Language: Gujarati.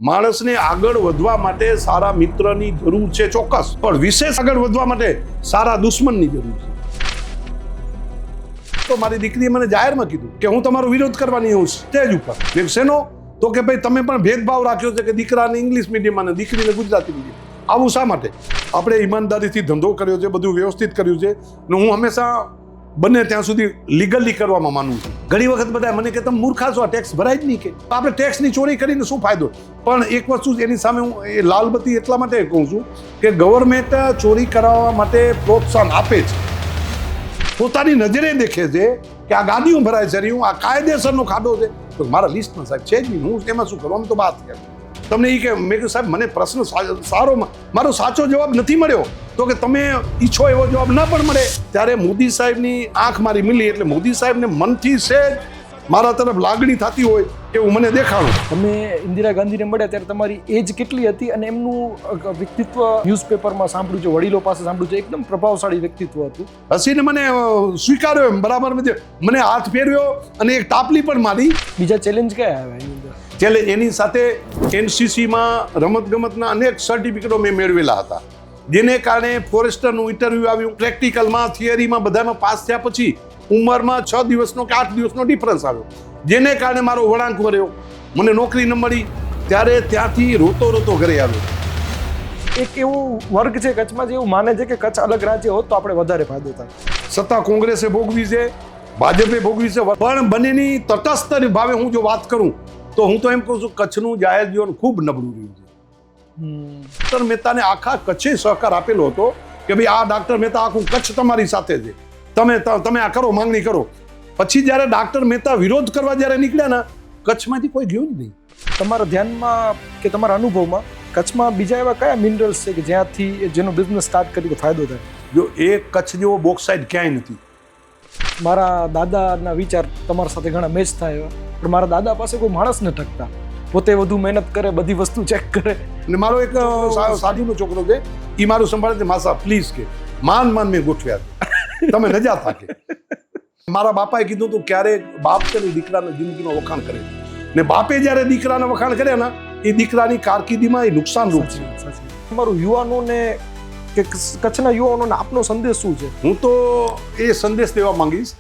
માણસને આગળ વધવા માટે સારા મિત્રની જરૂર છે ચોક્કસ, પણ વિશેષ આગળ વધવા માટે સારા દુશ્મનની જરૂર છે. તો મારી દીકરીએ મને જાહેરમાં કીધું કે હું તમારો વિરોધ કરવાની હું સ્ટેજ ઉપર. શેનો? તો કે ભાઈ તમે પણ ભેદભાવ રાખ્યો છે કે દીકરાને ઇંગ્લિશ મીડિયમ અને દીકરીને ગુજરાતી મીડિયમ. આવું શા માટે? આપણે ઈમાનદારીથી ધંધો કર્યો છે, બધું વ્યવસ્થિત કર્યું છે ને હું હંમેશા બને ત્યાં સુધી લીગલી કરવામાં માનું છું. ઘણી વખત બધા મને કે તમે મૂર્ખા છો, આ ટેક્સ ભરાય જ નહીં. કે આપણે ટેક્સની ચોરી કરીને શું ફાયદો? પણ એક વસ્તુ એની સામે હું એ લાલબત્તી એટલા માટે કહું છું કે ગવર્મેન્ટ ચોરી કરાવવા માટે પ્રોત્સાહન આપે છે, પોતાની નજરે દેખે છે કે આ ગાડીઓ ભરાય છે, હું આ કાયદેસરનો ખાડો છે. તો મારા લિસ્ટમાં સાહેબ છે જ નહીં, હું એમાં શું કરું? આમ તો વાત કરું તમને એ કે મેં કહ્યું સાહેબ મને પ્રશ્ન સારો, મારો સાચો જવાબ નથી મળ્યો. તો કે તમે ઈચ્છો એવો જવાબ ના પણ મળે. ત્યારે મોદી સાહેબની આંખ મારી મિલી એટલે મોદી સાહેબને મનથી સહેજ મારા તરફ લાગણી થતી હોય એવું મને દેખાણું. તમે ઇન્દિરા ગાંધીને મળ્યા ત્યારે તમારી એજ કેટલી હતી અને એમનું વ્યક્તિત્વ ન્યૂઝપેપરમાં સાંભળ્યું છે, વડીલો પાસે સાંભળ્યું છે, એકદમ પ્રભાવશાળી વ્યક્તિત્વ હતું. હસીને મને સ્વીકાર્યો એમ બરાબર, મને હાથ ફેરવ્યો અને એક ટાપલી પણ મારી. બીજા ચેલેન્જ કયા આવ્યા એની અંદર? ચેલેન્જ એની સાથે એનસીસીમાં રમતગમતના અનેક સર્ટિફિકેટો મેં મેળવેલા હતા, જેને કારણે ફોરેસ્ટરનું ઇન્ટરવ્યૂ આવ્યું, પ્રેક્ટિકલમાં થિયરીમાં બધામાં પાસ થયા પછી ઉંમરમાં 6 દિવસનો કે 8 દિવસનો ડિફરન્સ આવ્યો, જેને કારણે મારો વળાંક વર્યો, મને નોકરી ન મળી. ત્યારે ત્યાંથી રોતો રોતો ઘરે આવ્યો. એક એવું વર્ગ છે કચ્છમાં જે એવું માને છે કે કચ્છ અલગ રાજ્ય હોત તો આપણે વધારે ફાયદો થાય. સત્તા કોંગ્રેસે ભોગવી છે, ભાજપે ભોગવી છે, પણ બંનેની તટસ્થ ભાવે હું જો વાત કરું તો હું તો એમ કહું છું કચ્છનું જાહેર જીવન ખૂબ નબળું રહ્યું છે. ડૉક્ટર મહેતાને આખા કચ્છે સહકાર આપેલો હતો કે ભાઈ આ ડૉક્ટર મહેતા આખું કચ્છ તમારી સાથે છે, તમે આ કરો, માંગણી કરો. પછી જ્યારે ડૉક્ટર મહેતા વિરોધ કરવા જ્યારે નીકળ્યા ને, કચ્છમાંથી કોઈ ગયું જ નહીં. તમારા ધ્યાનમાં કે તમારા અનુભવમાં કચ્છમાં બીજા એવા કયા મિનરલ્સ છે કે જ્યાંથી જેનો બિઝનેસ સ્ટાર્ટ કરી તો ફાયદો થાય? જો એ કચ્છ જેવો બોક્સાઇટ ક્યાંય નથી. મારા દાદાના વિચાર તમારા સાથે ઘણા મેચ થાય એવા, પણ મારા દાદા પાસે કોઈ માણસ ન ટકતા, પોતે વધુ મહેનત કરે, બધી વસ્તુ ચેક કરે. અને મારો એક સાધુનો છોકરો છે, એ મારું સંભાળે છે, માસા પ્લીઝ કે માન મેં ગોઠવ્યા, તમે નજા થાકે. મારા બાપાએ કીધું હતું ક્યારેક બાપ છે ને દીકરાના જિંદગીનો વખાણ કરે, ને બાપે જ્યારે દીકરાના વખાણ કર્યા ને એ દીકરાની કારકિર્દીમાં એ નુકસાનરૂપ છે. તમારું યુવાનોને કે કચ્છના યુવાનોને આપનો સંદેશ શું છે? હું તો એ સંદેશ દેવા માંગીશ